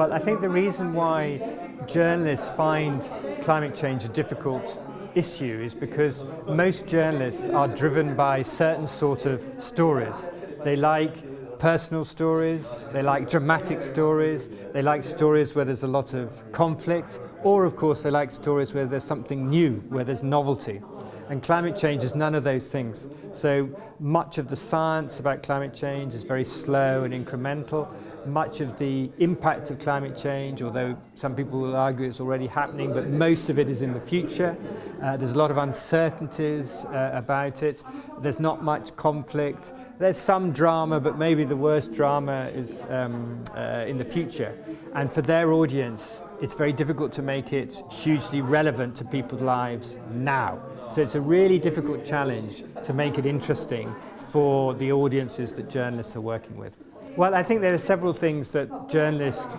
Well, I think the reason why journalists find climate change a difficult issue is because most journalists are driven by certain sort of stories. They like personal stories, they like dramatic stories, they like stories where there's a lot of conflict, or of course they like stories where there's something new, where there's novelty. And climate change is none of those things. So much of the science about climate change is very slow and incremental. Much of the impact of climate change, although some people will argue it's already happening, but most of it is in the future. There's a lot of uncertainties about it. There's not much conflict. There's some drama, but maybe the worst drama is in the future. And for their audience, it's very difficult to make it hugely relevant to people's lives now. So it's a really difficult challenge to make it interesting for the audiences that journalists are working with. Well, I think there are several things that journalists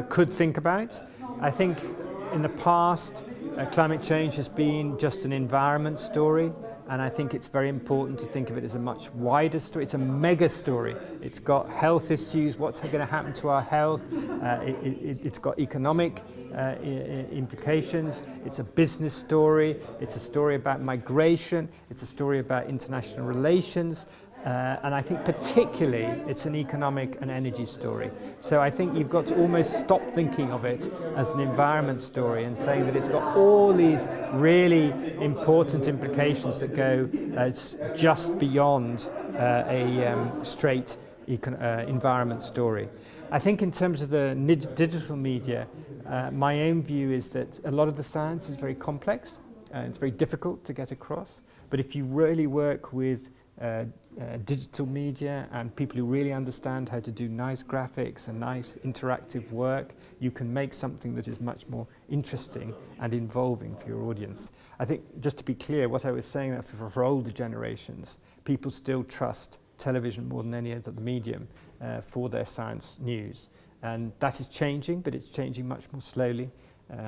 could think about. I think in the past, climate change has been just an environment story, and I think it's very important to think of it as a much wider story. It's a mega story. It's got health issues, what's going to happen to our health. It's got economic implications. It's a business story. It's a story about migration. It's a story about international relations. And I think particularly it's an economic and energy story. So I think you've got to almost stop thinking of it as an environment story and saying that it's got all these really important implications that go just beyond a straight environment story. I think in terms of the digital media, my own view is that a lot of the science is very complex. It's very difficult to get across. But if you really work with digital media and people who really understand how to do nice graphics and nice interactive work, you can make something that is much more interesting and involving for your audience. I think, just to be clear, what I was saying, that for older generations, people still trust television more than any other medium for their science news. And that is changing, but it's changing much more slowly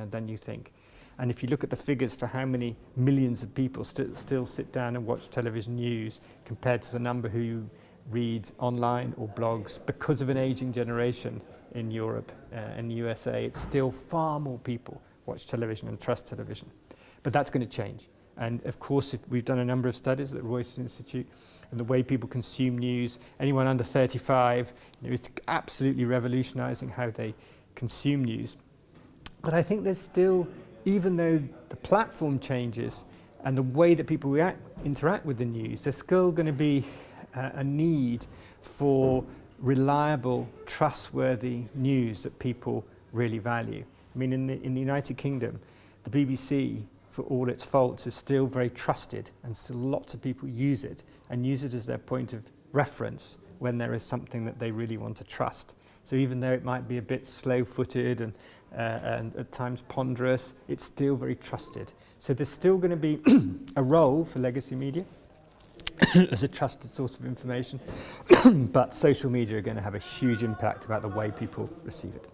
than you think. And if you look at the figures for how many millions of people still sit down and watch television news compared to the number who read online or blogs, because of an aging generation in Europe and the USA, it's still far more people watch television and trust television. But that's going to change. And of course, if we've done a number of studies at the Reuters Institute, and the way people consume news, anyone under 35, is absolutely revolutionizing how they consume news. But I think there's still, even though the platform changes and the way that people interact with the news, there's still going to be a need for reliable, trustworthy news that people really value. I mean, in the United Kingdom, the BBC, for all its faults, is still very trusted, and still lots of people use it and use it as their point of reference when there is something that they really want to trust. So even though it might be a bit slow-footed and at times ponderous, it's still very trusted. So there's still going to be a role for legacy media as a trusted source of information, but social media are going to have a huge impact about the way people receive it.